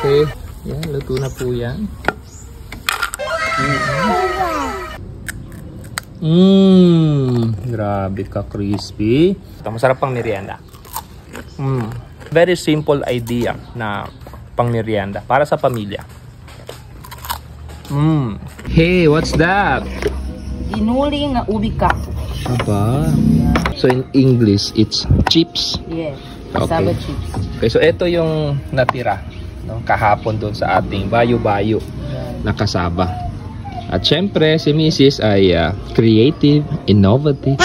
Okay. Yan, luto na po yan. Grabe ka crispy. Ito, masarap pang merienda. Very simple idea na pang merienda para sa pamilya. Hey, what's that? Inuli nga ubi ka. Aba. So in English, it's chips. Yes. Okay. Cassava chips. Okay, so ito yung natira, no, kahapon doon sa ating bayo-bayo na kasaba. At syempre, si Mrs. ay creative, innovative.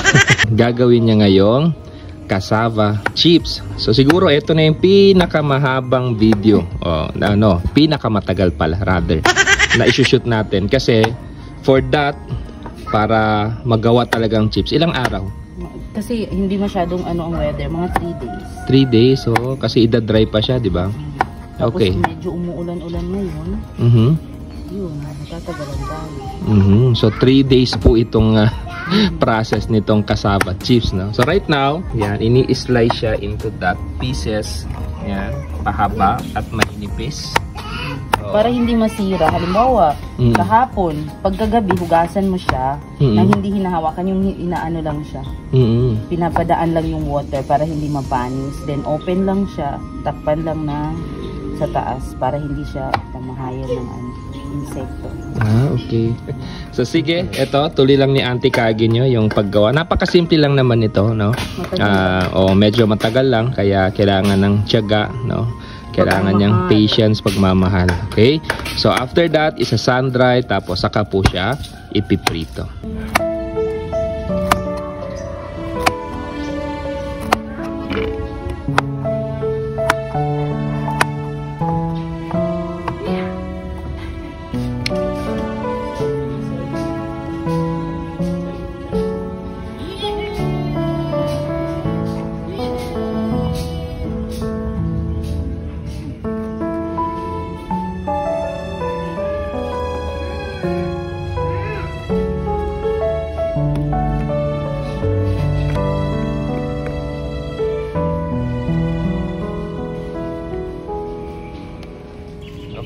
Gagawin niya ngayong cassava chips. So siguro ito na yung pinakamahabang video. Pinakamatagal pala rather. Na isushoot natin. Kasi for that, para magawa talagang chips, ilang araw? Kasi hindi masyadong ang weather, mga 3 days. 3 days, so kasi ida-dry pa siya, di ba? Tapos okay. Medyo umuulan-ulan ngayon. Yun, matatagalan tayo. So 3 days po itong process nitong cassava chips, no? So right now, yan, ini-slice siya into that pieces. Yan, pahaba at maninipis. Para hindi masira. Halimbawa, kahapon, pagkagabi, hugasan mo siya nang hindi hinahawakan, yung inaano lang siya. Pinapadaan lang yung water para hindi mapanis. Then open lang siya, takpan lang na sa taas para hindi siya pamahayan ng insekto. Okay. So sige, ito, tuloy lang ni Auntie Kagi nyo yung paggawa. Napakasimple lang naman ito, no? Medyo matagal lang, kaya kailangan ng tiyaga, no? Kailangan niyang patience, pagmamahal. Okay? So after that, isa sun dry, tapos saka po siya ipiprito.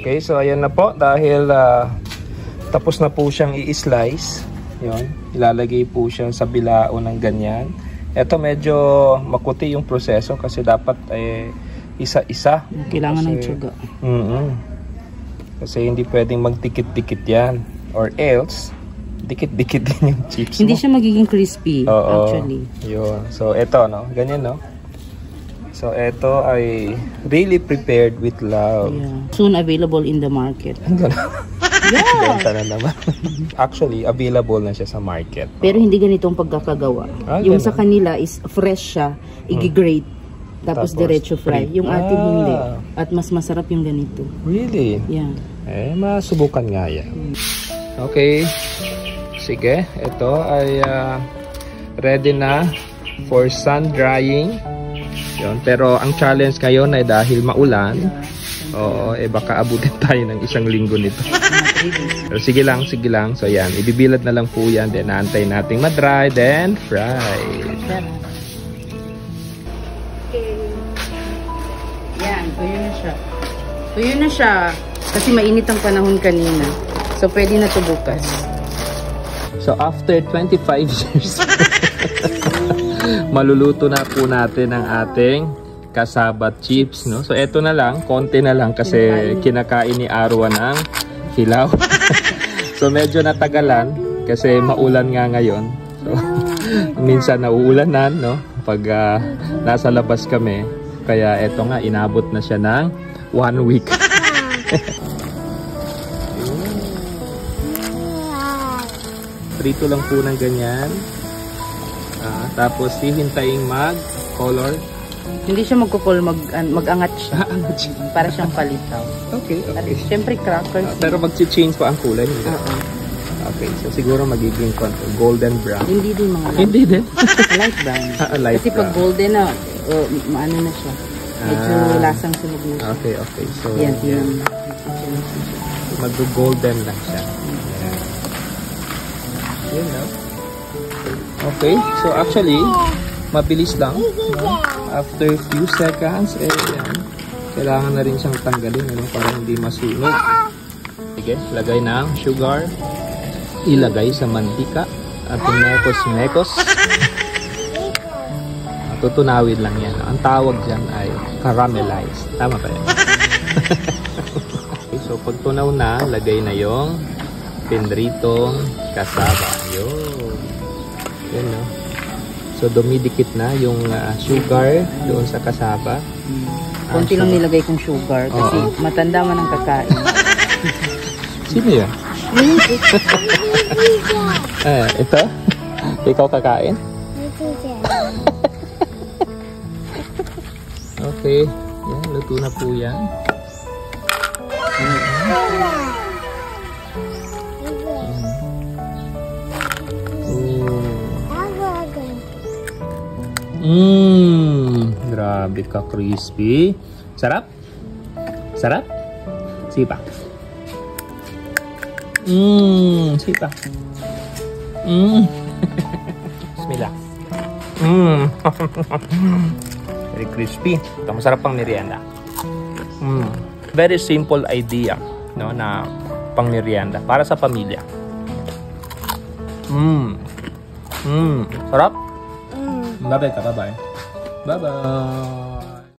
Okay, so ayan na po dahil tapos na po siyang i-slice. Yun, ilalagay po siya sa bilao ng ganyan. Ito medyo makuti yung proseso kasi dapat isa-isa. Kailangan ng tiyaga. Kasi hindi pwedeng magdikit-dikit yan, or else dikit-dikit din yung chips mo. Hindi siya magiging crispy, actually. Yun. So ito, no, ganyan, no. So, ito ay really prepared with love. Yeah. Soon available in the market. Yeah. Benta na naman. Actually, available na siya sa market. Pero hindi ganitong pagkakagawa. Yung sa kanila is fresh siya, i-grate. Tapos diretso fry. Yung atin hindi. At mas masarap yung ganito. Really? Yeah. Masubukan nga yan. Okay. Sige. Ito ay ready na for sun drying. Yun. Pero ang challenge ngayon ay dahil maulan, baka abutin tayo ng 1 linggo nito. Pero sige lang. So yan, ibibilad na lang po yan, then naantay nating ma-dry, then fry. Okay. Yan, tuyo na siya. Kasi mainit ang panahon kanina. So pwede na ito bukas. So after 25 years, maluluto na po natin ang ating cassava chips, no? So eto na lang, konti na lang kasi kinakain ni Arwa ng hilaw. So medyo natagalan kasi maulan nga ngayon. So minsan nauulanan, no? Pag nasa labas kami. Kaya eto nga, inabot na siya ng 1 week. Prito lang po ng ganyan. Tapos hihintayin mag-color. Hindi siya mag-angat siya. Para siyang palitaw. Okay. At syempre crackers. Pero mag-change pa ang kulay. Okay, so siguro magiging golden brown. Hindi din mga Hindi din. light brown. Light Kasi pag brown. golden na, maano na siya. Medyo lasang sunog na siya. Okay. So, yan. Mag-golden lang siya. Yun, no? Okay, so actually, mabilis lang. No? After few seconds, yan. kailangan na rin siyang tanggalin, ano, para hindi masunog. Sige, lagay ng sugar. Ilagay sa mantika at mekos-mekos. Tutunawin lang yan. Ang tawag dyan ay caramelized. Tama ba yan? Okay, so pag tunaw na, lagay na yung pinritong kasaba. Yan, no? So dumidikit na yung sugar doon sa kasaba. Konti lang nilagay kong sugar kasi matanda man ang kakain. Sino yan? Ito? Ikaw kakain? Okay. Yan, luto na po yan. Grabe ka, crispy. Sarap? Sarap? Sipa. Sipa. Bismillah. Very crispy. Ito, masarap pang merienda. Very simple idea, no, na pang merienda para sa pamilya. Sarap? Bye-bye ka, bye-bye. Bye-bye.